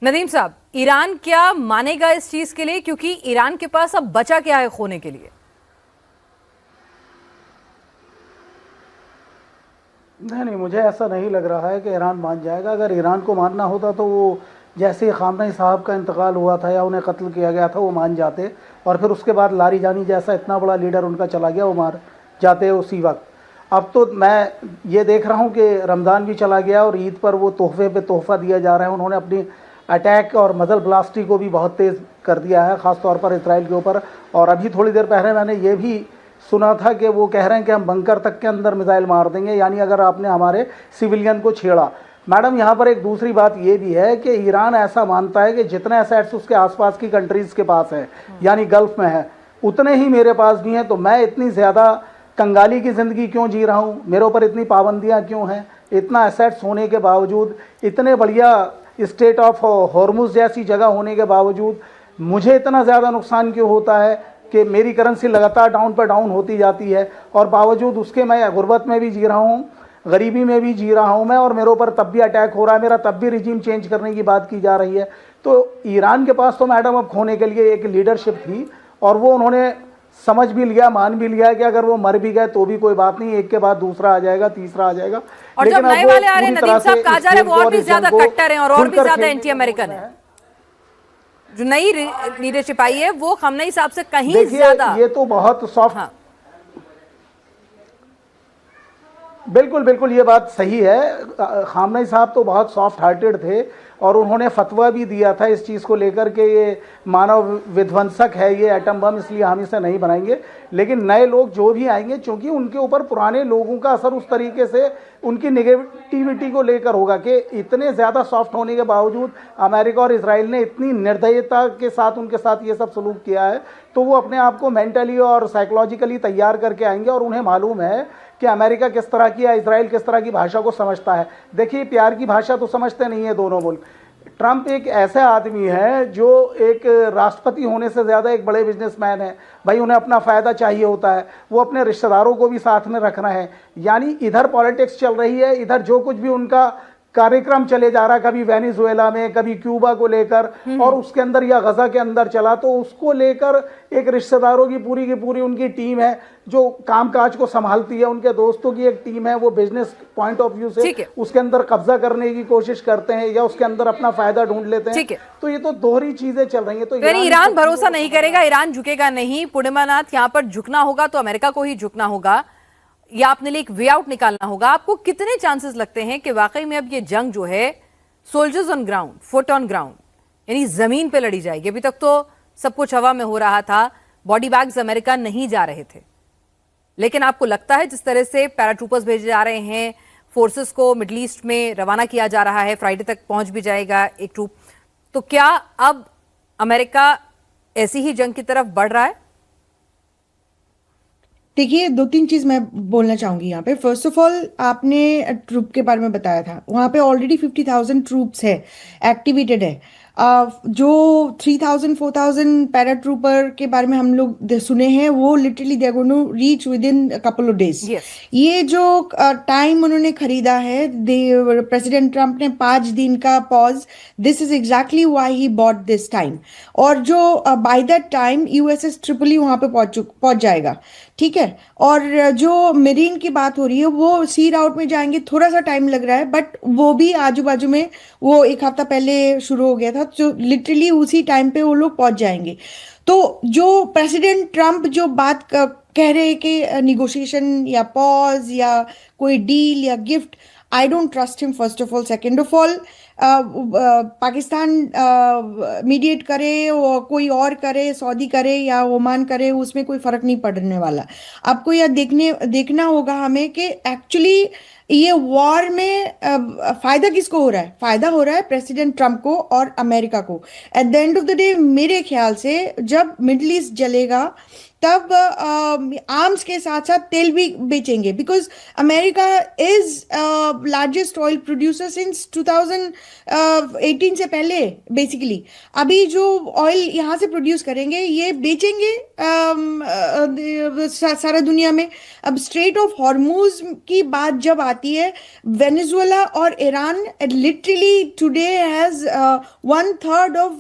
नदीम साहब, ईरान क्या मानेगा इस चीज के लिए, क्योंकि ईरान के पास अब बचा क्या है खोने के लिए? नहीं, मुझे ऐसा नहीं लग रहा है कि ईरान मान जाएगा। अगर ईरान को मानना होता तो वो जैसे खामनेई साहब का इंतकाल हुआ था या उन्हें कत्ल किया गया था वो मान जाते, और फिर उसके बाद लारीजानी जैसा इतना बड़ा लीडर उनका चला गया वो मार जाते उसी वक्त। अब तो मैं ये देख रहा हूँ कि रमज़ान भी चला गया और ईद पर वो तोहफे पे तोहफ़ा दिया जा रहा है। उन्होंने अपनी अटैक और मजल ब्लास्टी को भी बहुत तेज़ कर दिया है, ख़ास तौर पर इसराइल के ऊपर। और अभी थोड़ी देर पहले मैंने ये भी सुना था कि वो कह रहे हैं कि हम बंकर तक के अंदर मिसाइल मार देंगे, यानी अगर आपने हमारे सिविलियन को छेड़ा। मैडम, यहाँ पर एक दूसरी बात ये भी है कि ईरान ऐसा मानता है कि जितने एसेट्स उसके आसपास की कंट्रीज़ के पास है, यानी गल्फ़ में है, उतने ही मेरे पास भी हैं। तो मैं इतनी ज़्यादा कंगाली की ज़िंदगी क्यों जी रहा हूँ, मेरे ऊपर इतनी पाबंदियाँ क्यों हैं, इतना एसेट्स होने के बावजूद, इतने बढ़िया स्टेट ऑफ हॉर्मुज़ जैसी जगह होने के बावजूद मुझे इतना ज़्यादा नुकसान क्यों होता है कि मेरी करेंसी लगातार डाउन पर डाउन होती जाती है, और बावजूद उसके मैं गुर्बत में भी जी रहा हूँ, गरीबी में भी जी रहा हूँ मैं, और मेरे ऊपर तब भी अटैक हो रहा है, मेरा तब भी रिजीम चेंज करने की बात की जा रही है। तो ईरान के पास तो मैडम अब खोने के लिए एक लीडरशिप थी, और वो उन्होंने समझ भी लिया, मान भी लिया कि अगर वो मर भी गए तो भी कोई बात नहीं, एक के बाद दूसरा आ जाएगा, तीसरा आ जाएगा। और जब नए वाले आ रहे हैं नदीम साहब, कहा जा रहा है वो और भी ज्यादा कट्टर हैं और भी ज्यादा एंटी अमेरिकन है। जो नई लीडरशिप आई है वो खामनेई साहब से कहीं ज्यादा, ये तो बहुत सॉफ्ट। हाँ। बिल्कुल बिल्कुल, ये बात सही है। खामनेई साहब तो बहुत सॉफ्ट हार्टेड थे, और उन्होंने फतवा भी दिया था इस चीज़ को लेकर के ये मानव विध्वंसक है ये एटम बम, इसलिए हम इसे नहीं बनाएंगे। लेकिन नए लोग जो भी आएंगे, चूंकि उनके ऊपर पुराने लोगों का असर उस तरीके से उनकी नेगेटिविटी को लेकर होगा कि इतने ज़्यादा सॉफ्ट होने के बावजूद अमेरिका और इसराइल ने इतनी निर्दयता के साथ उनके साथ ये सब सलूक किया है, तो वो अपने आप को मेंटली और साइकोलॉजिकली तैयार करके आएंगे। और उन्हें मालूम है कि अमेरिका किस तरह की या इसराइल किस तरह की भाषा को समझता है। देखिए, प्यार की भाषा तो समझते नहीं है दोनों मुल्क। ट्रंप एक ऐसा आदमी है जो एक राष्ट्रपति होने से ज़्यादा एक बड़े बिजनेसमैन है। भाई, उन्हें अपना फ़ायदा चाहिए होता है, वो अपने रिश्तेदारों को भी साथ में रखना है। यानी इधर पॉलिटिक्स चल रही है, इधर जो कुछ भी उनका कार्यक्रम चले जा रहा है, कभी वेनेजुएला में, कभी क्यूबा को लेकर, और उसके अंदर या गजा के अंदर चला, तो उसको लेकर एक रिश्तेदारों की पूरी उनकी टीम है जो कामकाज को संभालती है, उनके दोस्तों की एक टीम है, वो बिजनेस पॉइंट ऑफ व्यू से उसके अंदर कब्जा करने की कोशिश करते हैं या उसके अंदर अपना फायदा ढूंढ लेते हैं। तो ये तो दोहरी चीजें चल रही है। तो ईरान भरोसा नहीं करेगा, ईरान झुकेगा नहीं। पूर्णिमानाथ, यहाँ पर झुकना होगा तो अमेरिका को ही झुकना होगा, या अपने लिए एक वे आउट निकालना होगा। आपको कितने चांसेस लगते हैं कि वाकई में अब ये जंग जो है soldiers on ground, foot on ground, यानी जमीन पे लड़ी जाएगी? अभी तक तो सब कुछ हवा में हो रहा था, बॉडी बैग्स अमेरिका नहीं जा रहे थे, लेकिन आपको लगता है जिस तरह से पैराट्रूपर्स भेजे जा रहे हैं, फोर्सेस को मिडल ईस्ट में रवाना किया जा रहा है, फ्राइडे तक पहुंच भी जाएगा एक ट्रूप, तो क्या अब अमेरिका ऐसी ही जंग की तरफ बढ़ रहा है? देखिए, दो तीन चीज मैं बोलना चाहूंगी यहाँ पे। फर्स्ट ऑफ ऑल, आपने ट्रूप के बारे में बताया था, वहां पे ऑलरेडी 50,000 ट्रूप्स है, एक्टिवेटेड है। जो 3,000 4,000 पैरा ट्रूपर के बारे में हम लोग सुने हैं, वो literally they are going to reach within couple of days. ये जो टाइम उन्होंने खरीदा है, प्रेसिडेंट ट्रंप ने 5 दिन का pause, this is exactly why he bought this time. और जो बाय दैट टाइम यूएसएस ट्रिपली वहां पे पहुंच जाएगा, ठीक है। और जो मेरीन की बात हो रही है, वो सी राउट में जाएंगे, थोड़ा सा टाइम लग रहा है, बट वो भी आजू बाजू में, वो 1 हफ्ता पहले शुरू हो गया था, तो लिटरली उसी टाइम पे वो लोग पहुंच जाएंगे। तो जो प्रेसिडेंट ट्रंप जो बात कह रहे हैं कि निगोशिएशन या पॉज या कोई डील या gift, I don't trust him first of all. Second of all, Pakistan mediate करे, कोई और करे, सऊदी करे या ओमान करे, उसमें कोई फर्क नहीं पड़ने वाला। आपको यह देखना होगा हमें कि एक्चुअली ये वॉर में फायदा किसको हो रहा है? फायदा हो रहा है प्रेसिडेंट ट्रंप को और अमेरिका को। At the end of the day मेरे ख्याल से जब मिडिल ईस्ट जलेगा, तब आर्म्स के साथ साथ तेल भी बेचेंगे, because America is largest oil producer since 2018 से पहले। बेसिकली अभी जो ऑयल यहाँ से प्रोड्यूस करेंगे ये बेचेंगे सारा दुनिया में। अब स्ट्रेट ऑफ हॉर्मूज की बात जब आ आती है, वेनेजुएला और Iran literally today has 1/3 of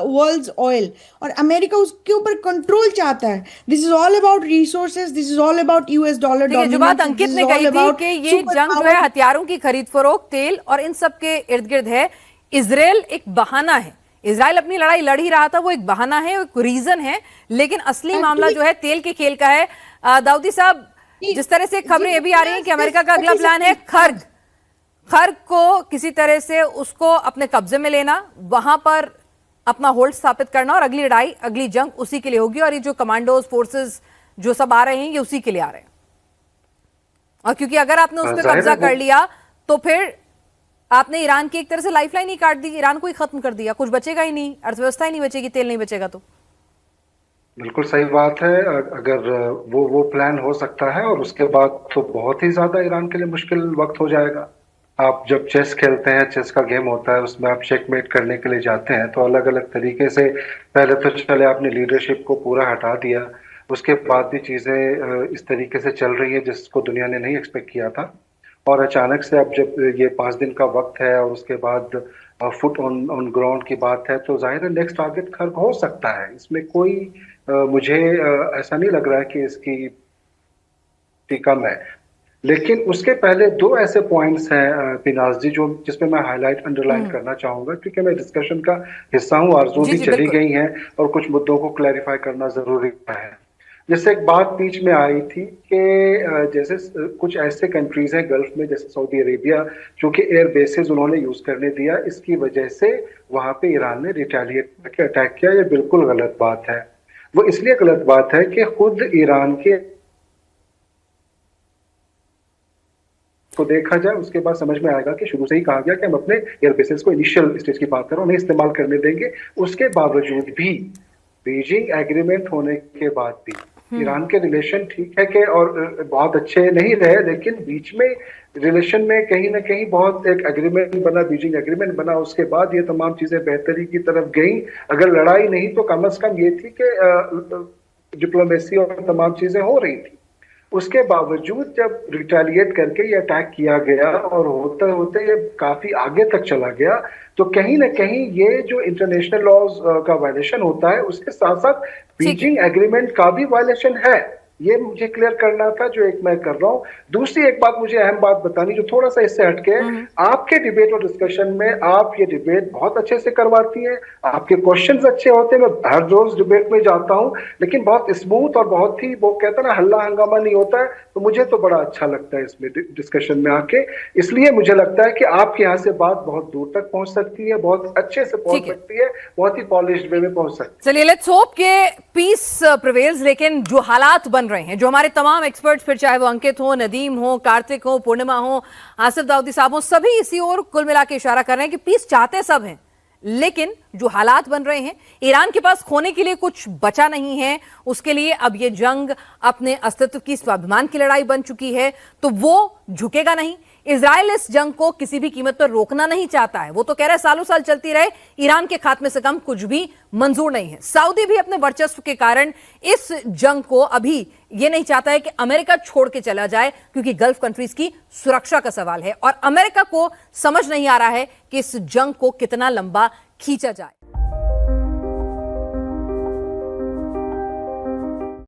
world's oil, और अमेरिका उसके ऊपर कंट्रोल चाहता है। This is all about resources, this is all about US dollar देखिए, जो बात अंकित ने कही थी कि ये जंग जो है हथियारों की खरीद फरोख्त, तेल और इन सब के इर्द गिर्द है, इजराइल एक बहाना है। इजराइल अपनी लड़ाई लड़ ही रहा था, वो एक बहाना है, एक रीजन है, लेकिन असली मामला जो है तेल के खेल का है। दाऊदी साहब, जिस तरह से खबरें ये भी आ रही हैं कि अमेरिका का अगला प्लान है खर्ग को किसी तरह से उसको अपने कब्जे में लेना, वहां पर अपना होल्ड स्थापित करना, और अगली लड़ाई, अगली जंग उसी के लिए होगी। और ये जो कमांडोज, फोर्सेस जो सब आ रहे हैं, ये उसी के लिए आ रहे हैं। और क्योंकि अगर आपने उस पर कब्जा कर लिया तो फिर आपने ईरान की एक तरह से लाइफलाइन ही काट दी, ईरान को ही खत्म कर दिया, कुछ बचेगा ही नहीं, अर्थव्यवस्था ही नहीं बचेगी, तेल नहीं बचेगा। तो बिल्कुल सही बात है। अगर वो प्लान हो सकता है, और उसके बाद तो बहुत ही ज्यादा ईरान के लिए मुश्किल वक्त हो जाएगा। आप जब चेस खेलते हैं, चेस का गेम होता है, उसमें आप चेकमेट करने के लिए जाते हैं, तो अलग अलग तरीके से पहले तो चले आपने लीडरशिप को पूरा हटा दिया, उसके बाद भी चीजें इस तरीके से चल रही है जिसको दुनिया ने नहीं एक्सपेक्ट किया था, और अचानक से अब जब ये 5 दिन का वक्त है और उसके बाद फुट ऑन ग्राउंड की बात है, तो जाहिर है नेक्स्ट टारगेट खर्ग हो सकता है। इसमें कोई मुझे ऐसा नहीं लग रहा है कि इसकी कम है। लेकिन उसके पहले 2 ऐसे पॉइंट्स हैं पिनाज जी, जो जिसपे मैं हाईलाइट अंडरलाइन करना चाहूंगा, क्योंकि मैं डिस्कशन का हिस्सा हूँ, आरजू भी चली गई हैं और कुछ मुद्दों को क्लैरिफाई करना जरूरी है। जैसे एक बात बीच में आई थी कि जैसे कुछ ऐसे कंट्रीज हैं गल्फ में, जैसे सऊदी अरेबिया, चूंकि एयर बेसेस उन्होंने यूज करने दिया, इसकी वजह से वहां पे ईरान ने रिटेलिएट करके अटैक किया। ये बिल्कुल गलत बात है। वो इसलिए गलत बात है कि खुद ईरान के को देखा जाए, उसके बाद समझ में आएगा कि शुरू से ही कहा गया कि हम अपने एयर बेसेस को इनिशियल स्टेज की बात करो नहीं इस्तेमाल करने देंगे। उसके बावजूद भी बीजिंग एग्रीमेंट होने के बाद भी ईरान के रिलेशन ठीक है कि और बहुत अच्छे नहीं रहे, लेकिन बीच में रिलेशन में कहीं ना कहीं बहुत एक एग्रीमेंट बना, बीजिंग एग्रीमेंट बना। उसके बाद ये तमाम चीजें बेहतरी की तरफ गई। अगर लड़ाई नहीं तो कम से कम ये थी कि डिप्लोमेसी और तमाम चीजें हो रही थी। उसके बावजूद जब रिटेलिएट करके ये अटैक किया गया और होते होते ये काफी आगे तक चला गया, तो कहीं ना कहीं ये जो इंटरनेशनल लॉज का वायलेशन होता है, उसके साथ साथ बीजिंग एग्रीमेंट का भी वायलेशन है। ये मुझे क्लियर करना था, जो एक मैं कर रहा हूँ। दूसरी एक बात मुझे अहम बात बतानी, जो थोड़ा सा इससे हटके है। आपके डिबेट और डिस्कशन में आप ये डिबेट बहुत अच्छे से करवाती हैं, आपके क्वेश्चंस अच्छे होते हैं। मैं हर रोज डिबेट में जाता हूँ, लेकिन बहुत स्मूथ और बहुत ही, वो कहता है ना, हल्ला हंगामा नहीं होता है। तो मुझे तो बड़ा अच्छा लगता है इसमें डिस्कशन में आके। इसलिए मुझे लगता है कि आपके यहाँ से बात बहुत दूर तक पहुंच सकती है, बहुत अच्छे से पहुंच सकती है, बहुत ही पॉलिश्ड वे में पहुंच सकती है। चलिए, लेट्स होप के पीस प्रिवेल्स। लेकिन जो हालात बन रहे हैं, जो हमारे तमाम एक्सपर्ट्स, फिर चाहे वो अंकित हो, नदीम हो, कार्तिक हो, पूर्णिमा हो, आसिफ दाऊदी साहब हो, सभी इसी ओर कुल मिला के इशारा कर रहे हैं कि पीस चाहते सब हैं, लेकिन जो हालात बन रहे हैं, ईरान के पास खोने के लिए कुछ बचा नहीं है। उसके लिए अब ये जंग अपने अस्तित्व की, स्वाभिमान की लड़ाई बन चुकी है, तो वो झुकेगा नहीं। इजराइल इस जंग को किसी भी कीमत पर रोकना नहीं चाहता है। वो तो कह रहा है सालों साल चलती रहे, ईरान के खात्मे से कम कुछ भी मंजूर नहीं है। सऊदी भी अपने वर्चस्व के कारण इस जंग को अभी ये नहीं चाहता है कि अमेरिका छोड़ के चला जाए, क्योंकि गल्फ कंट्रीज की सुरक्षा का सवाल है और अमेरिका को समझ नहीं आ रहा है कि इस जंग को कितना लंबा खींचा जाए।